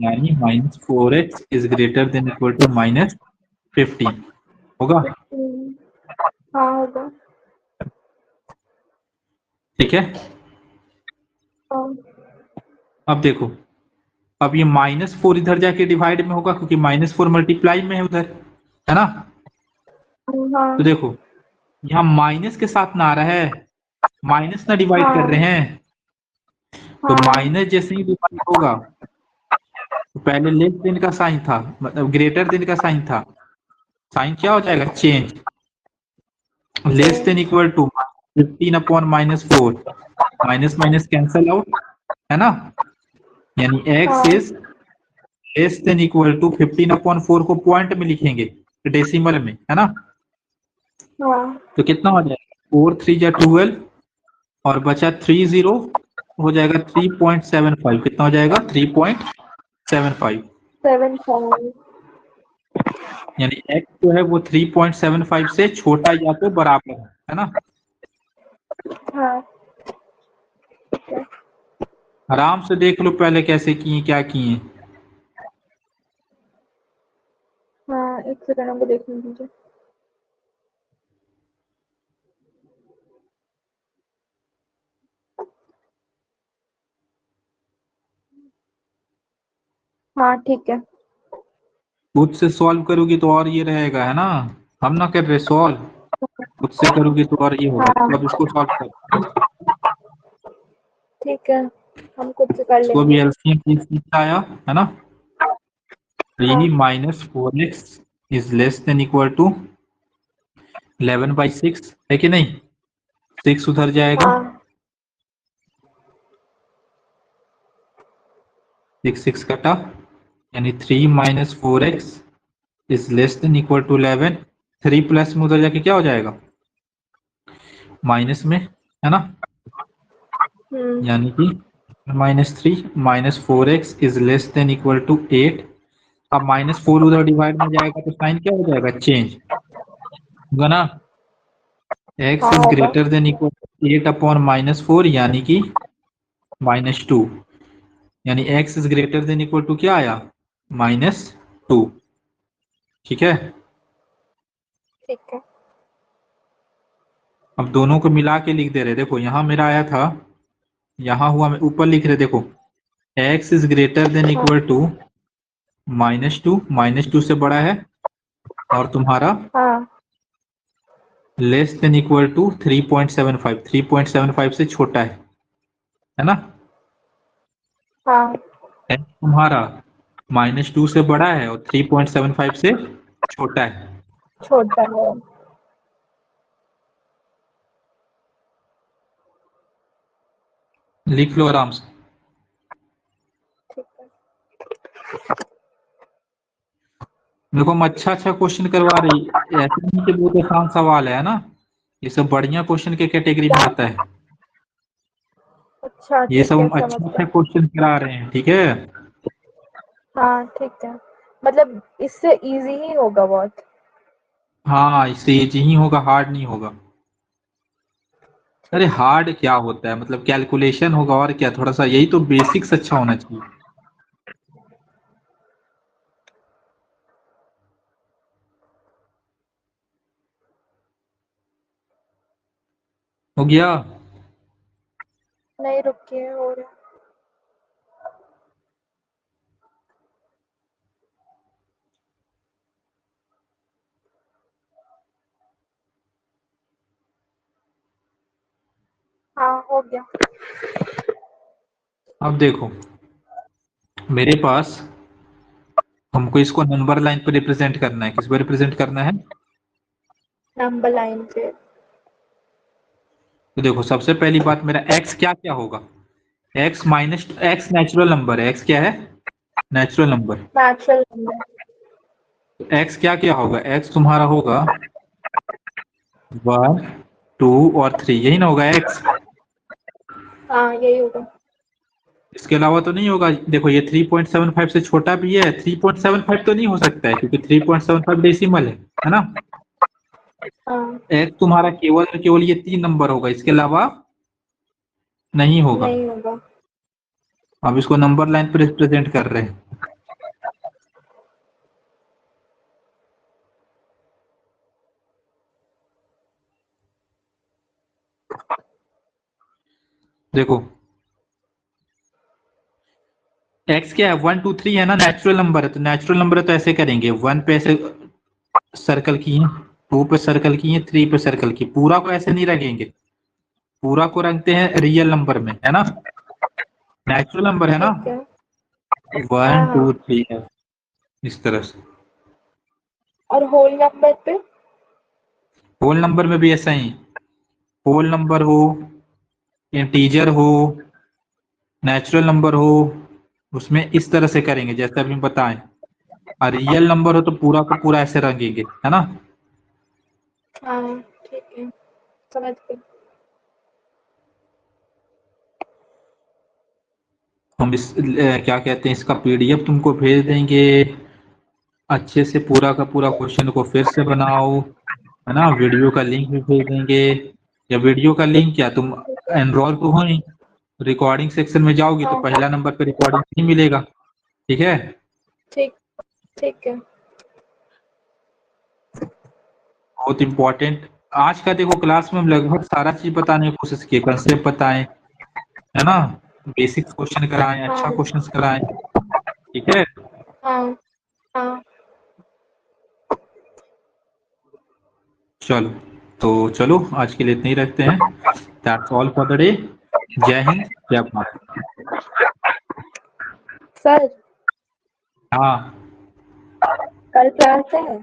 यानी -4x is greater than equal to -15, होगा। हाँ होगा। ठीक है। हाँ अब देखो, अब ये -4 इधर जाके डिवाइड में होगा, क्योंकि -4 मल्टीप्लाई में है उधर, है ना। तो हाँ देखो यहाँ माइनस के साथ ना आ रहा है, माइनस ना डिवाइड कर हाँ रहे हैं, तो हाँ। माइनस जैसे ही डिवाइड होगा, तो पहले लेस देन का साइन था, मतलब ग्रेटर देन का साइन था, साइन क्या हो जाएगा, change. Less than equal to 15/-4, minus minus cancel out, है ना, यानी x हाँ is less than equal to 15/4 को पॉइंट में लिखेंगे डेसिमल में, है ना, हाँ तो कितना हो जाएगा 4 3 जा 12 और बचा 30 हो जाएगा 3.75, कितना हो जाएगा 3.75, 7 5। यानी x जो है वो 3.75 से छोटा या तो बराबर है ना। हाँ आराम से देख लो पहले कैसे किए क्या किए। हाँ, एक सेकंड हमको देखने दीजिए। हाँ ठीक है। खुद से सॉल्व करोगी तो और ये रहेगा, है ना, हम ना कर रहे सॉल्व, खुद से करोगी तो और ये होगा, हाँ तो अब इसको सॉल्व कर, ठीक है, हम खुद से कर इसको भी लेंगे। एलसीएम आया, है ना, हाँ 3 - 4x is less than equal to 11/6, है कि नहीं, 6 उधर जाएगा, हाँ 6 6 कटा, यानी 3 - 4x is less than equal to 11, 3 plus में उधर जाके क्या हो जाएगा माइनस में, है ना, यानी कि -3 - 4x is less than equal to 8। अब -4 उधर डिवाइड में जाएगा तो साइन क्या हो जाएगा चेंज होगा ना, x हाँ इज होगा। ग्रेटर देन इक्वल टू 8/-4 यानी कि -2, यानी x is greater than equal to क्या आया -2, ठीक है। ठीक है। अब दोनों को मिला के लिख दे रहे, देखो यहाँ मेरा आया था, यहाँ हुआ, मैं ऊपर लिख रहे, देखो x इज ग्रेटर देन हाँ इक्वल टू -2 से बड़ा है, और तुम्हारा हाँ लेस देन इक्वल टू 3.75 से छोटा है ना, हाँ x तुम्हारा -2 से बड़ा है और 3.75 से छोटा है। छोटा है। लिख लो आराम से। ठीक है। देखो हम अच्छा अच्छा क्वेश्चन करवा रही, ऐसे नहीं कि बहुत आसान सवाल है ना, ये सब बढ़िया क्वेश्चन के कैटेगरी में क्या? आता है, अच्छा ये ठीक सब है, हम समझ अच्छा अच्छा गया। क्वेश्चन करा रहे हैं, ठीक है। हाँ ठीक है, मतलब इससे इजी ही होगा बहुत। हाँ इससे इजी ही होगा, हार्ड नहीं होगा। ठीक अरे है। हार्ड क्या होता है, मतलब कैलकुलेशन होगा और क्या, थोड़ा सा यही तो बेसिक्स अच्छा होना चाहिए। हो गया। नहीं रुकिए, हो रहा है। हाँ हो गया। अब देखो मेरे पास, हमको इसको नंबर लाइन पे रिप्रेजेंट करना है, किस पे रिप्रेजेंट करना है, नंबर लाइन पे। तो देखो सबसे पहली बात मेरा x क्या क्या होगा, x नेचुरल नंबर है, x क्या है नेचुरल नंबर, नेचुरल नंबर। तो x क्या क्या होगा, x तुम्हारा होगा 1 2 और 3, यही ना होगा x, हाँ यही होगा। इसके अलावा तो नहीं होगा। देखो ये 3.75 से छोटा भी है, 3.75 तो नहीं हो सकता है क्योंकि 3.75 डेसिमल है ना, हाँ x तुम्हारा केवल और केवल ये 3 नंबर होगा, इसके अलावा नहीं होगा। नहीं होगा। अब इसको नंबर लाइन पर रिप्रेजेंट कर रहे हैं, देखो x क्या है 1 2 3 है ना, नेचुरल नंबर है, तो नेचुरल नंबर है तो ऐसे करेंगे, 1 पे ऐसे सर्कल किए, 2 पे सर्कल किए, 3 पे सर्कल किए, पूरा को ऐसे नहीं रखेंगे, पूरा को रखते हैं रियल नंबर में, है ना, नेचुरल नंबर है ना, ठीक है। 1 हाँ 2 हाँ। 3 है, इस तरह से। और होल नंबर पे? होल नंबर में भी ऐसा ही, होल नंबर हो, इंटीजर हो, नेचुरल नंबर हो, उसमें इस तरह से करेंगे जैसे अभी हम बताएं। और रियल नंबर हो तो पूरा का पूरा ऐसे रंगेंगे, है ना। हाँ ठीक है, समझ गई। हम इस क्या कहते हैं, इसका पीडीएफ तुमको भेज देंगे। अच्छे से पूरा का पूरा क्वेश्चन को फिर से बनाओ, है ना। वीडियो का लिंक भी भेज देंगे। या वीडियो का लिंक क्या, तुम एनरोल तो हो नहीं, रिकॉर्डिंग सेक्शन में जाओगी तो हाँ पहला नंबर पे रिकॉर्डिंग नहीं मिलेगा, ठीक है। ठीक, ठीक है। बहुत इंपॉर्टेंट। आज का देखो क्लास में हम लगभग सारा चीज बताने की कोशिश की, कंसेप्ट बताएं, है ना, बेसिक्स क्वेश्चन कराएं, हाँ अच्छा क्वेश्चन कराएं, ठीक है। हाँ हाँ। चलो, तो चलो आज के लिए इतना ही रखते हैं। That's all for the day. जय हिंद, जय भारत। सर हाँ, कल क्लास है?